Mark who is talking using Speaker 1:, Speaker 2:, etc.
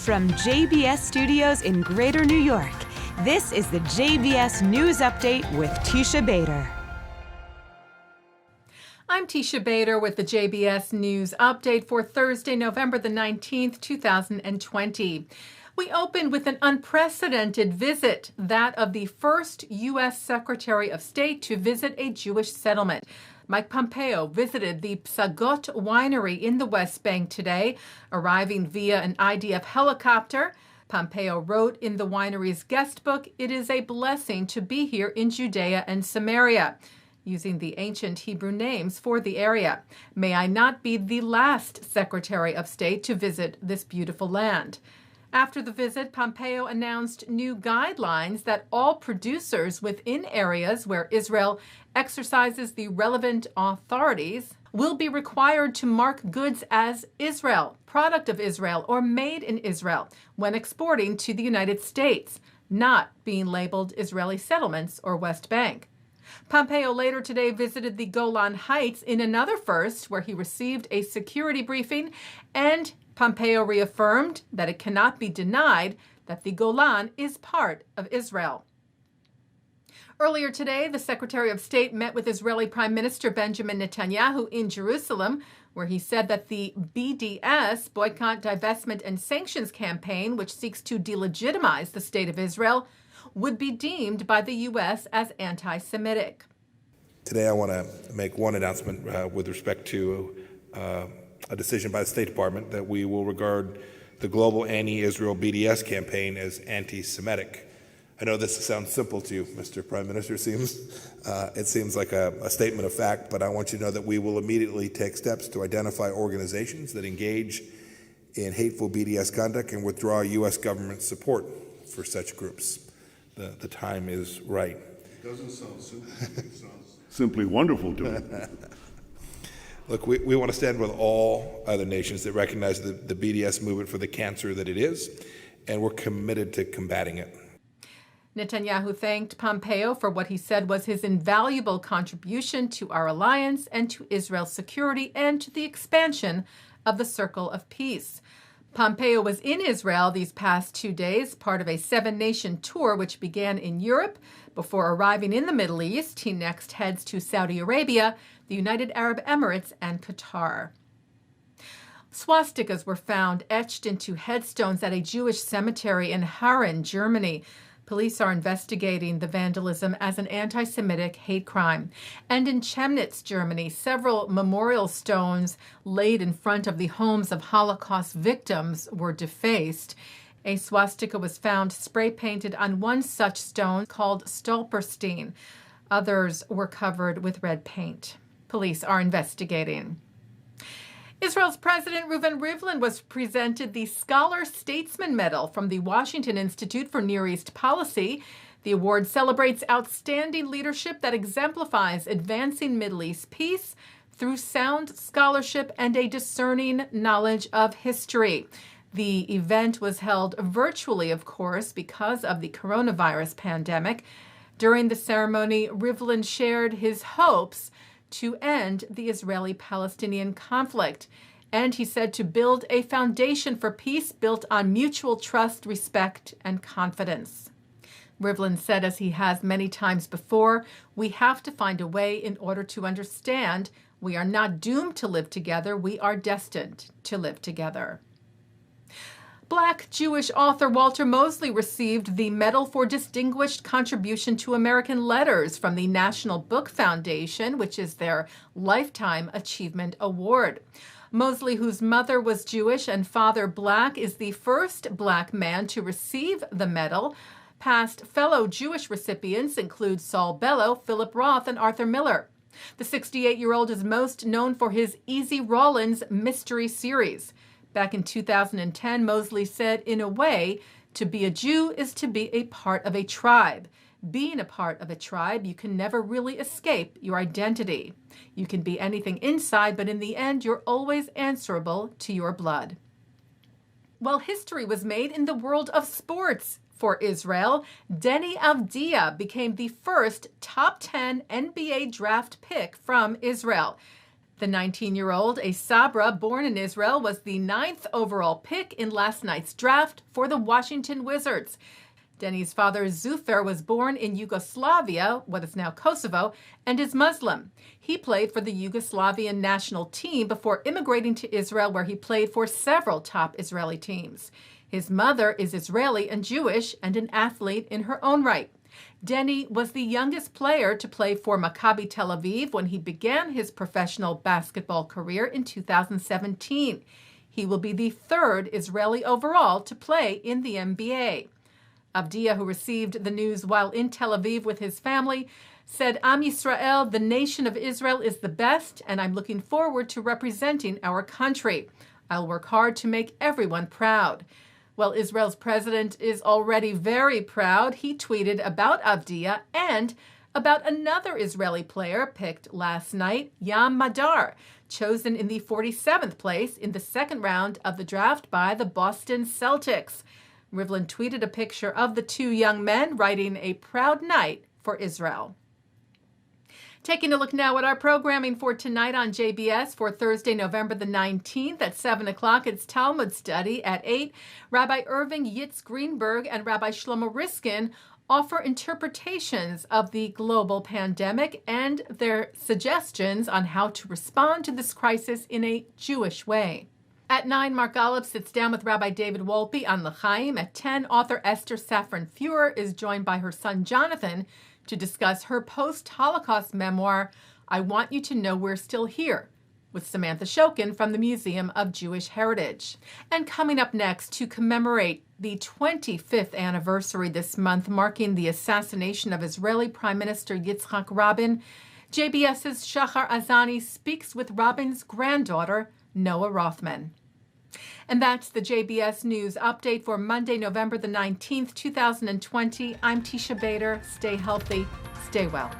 Speaker 1: From JBS Studios in Greater New York, this is the JBS News Update with Teisha Bader.
Speaker 2: I'm Teisha Bader with the JBS News Update for Thursday, November the 19th, 2020. We opened with an unprecedented visit, that of the first U.S. Secretary of State to visit a Jewish settlement. Mike Pompeo visited the Psagot winery in the West Bank today, arriving via an IDF helicopter. Pompeo wrote in the winery's guest book, "It is a blessing to be here in Judea and Samaria," using the ancient Hebrew names for the area. "May I not be the last Secretary of State to visit this beautiful land." After the visit, Pompeo announced new guidelines that all producers within areas where Israel exercises the relevant authorities will be required to mark goods as Israel, product of Israel, or made in Israel when exporting to the United States, not being labeled Israeli settlements or West Bank. Pompeo later today visited the Golan Heights in another first, where he received a security briefing, and Pompeo reaffirmed that it cannot be denied that the Golan is part of Israel. Earlier today, the Secretary of State met with Israeli Prime Minister Benjamin Netanyahu in Jerusalem, where he said that the BDS, Boycott, Divestment, and Sanctions campaign, which seeks to delegitimize the State of Israel, would be deemed by the U.S. as anti-Semitic.
Speaker 3: Today I want to make one announcement with respect to a decision by the State Department that we will regard the global anti-Israel BDS campaign as anti-Semitic. I know this sounds simple to you, Mr. Prime Minister. It seems like a statement of fact, but I want you to know that we will immediately take steps to identify organizations that engage in hateful BDS conduct and withdraw U.S. government support for such groups. The time is right.
Speaker 4: It doesn't sound simple. It sounds simply wonderful to me.
Speaker 3: Look, we want to stand with all other nations that recognize the BDS movement for the cancer that it is, and we're committed to combating it.
Speaker 2: Netanyahu thanked Pompeo for what he said was his invaluable contribution to our alliance and to Israel's security and to the expansion of the Circle of Peace. Pompeo was in Israel these past 2 days, part of a 7-nation tour which began in Europe. Before arriving in the Middle East, he next heads to Saudi Arabia, the United Arab Emirates, and Qatar. Swastikas were found etched into headstones at a Jewish cemetery in Haran, Germany. Police are investigating the vandalism as an anti-Semitic hate crime. And in Chemnitz, Germany, several memorial stones laid in front of the homes of Holocaust victims were defaced. A swastika was found spray-painted on one such stone called Stolperstein. Others were covered with red paint. Police are investigating. Israel's President Rivlin was presented the Scholar Statesman Medal from the Washington Institute for Near East Policy. The award celebrates outstanding leadership that exemplifies advancing Middle East peace through sound scholarship and a discerning knowledge of history. The event was held virtually, of course, because of the coronavirus pandemic. During the ceremony, Rivlin shared his hopes to end the Israeli-Palestinian conflict. And he said to build a foundation for peace built on mutual trust, respect, and confidence. Rivlin said, as he has many times before, we have to find a way in order to understand we are not doomed to live together, we are destined to live together. Black Jewish author Walter Mosley received the Medal for Distinguished Contribution to American Letters from the National Book Foundation, which is their Lifetime Achievement Award. Mosley, whose mother was Jewish and father Black, is the first Black man to receive the medal. Past fellow Jewish recipients include Saul Bellow, Philip Roth, and Arthur Miller. The 68-year-old is most known for his Easy Rawlins mystery series. Back in 2010, Mosley said, in a way, to be a Jew is to be a part of a tribe. Being a part of a tribe, you can never really escape your identity. You can be anything inside, but in the end, you're always answerable to your blood. Well, history was made in the world of sports for Israel. Deni Avdia became the first top 10 NBA draft pick from Israel. The 19-year-old, a Sabra born in Israel, was the 9th overall pick in last night's draft for the Washington Wizards. Denny's father, Zufer, was born in Yugoslavia, what is now Kosovo, and is Muslim. He played for the Yugoslavian national team before immigrating to Israel, where he played for several top Israeli teams. His mother is Israeli and Jewish and an athlete in her own right. Denny was the youngest player to play for Maccabi Tel Aviv when he began his professional basketball career in 2017. He will be the third Israeli overall to play in the NBA. Avdia, who received the news while in Tel Aviv with his family, said, Am Yisrael, the nation of Israel, is the best, and I'm looking forward to representing our country. I'll work hard to make everyone proud. Well, Israel's president is already very proud. He tweeted about Avdia and about another Israeli player picked last night, Yam Madar, chosen in the 47th place in the second round of the draft by the Boston Celtics. Rivlin tweeted a picture of the two young men, writing, a proud night for Israel. Taking a look now at our programming for tonight on JBS for Thursday, November the 19th at 7 o'clock. It's Talmud study at 8. Rabbi Irving Yitz Greenberg and Rabbi Shlomo Riskin offer interpretations of the global pandemic and their suggestions on how to respond to this crisis in a Jewish way. At 9, Mark Golub sits down with Rabbi David Wolpe on L'chaim. At 10, author Esther Safran-Fuhrer is joined by her son Jonathan to discuss her post-Holocaust memoir, I Want You to Know We're Still Here, with Samantha Shokin from the Museum of Jewish Heritage. And coming up next, to commemorate the 25th anniversary this month, marking the assassination of Israeli Prime Minister Yitzhak Rabin, JBS's Shachar Azani speaks with Rabin's granddaughter, Noah Rothman. And that's the JBS News Update for Monday, November the 19th, 2020. I'm Teisha Bader. Stay healthy. Stay well.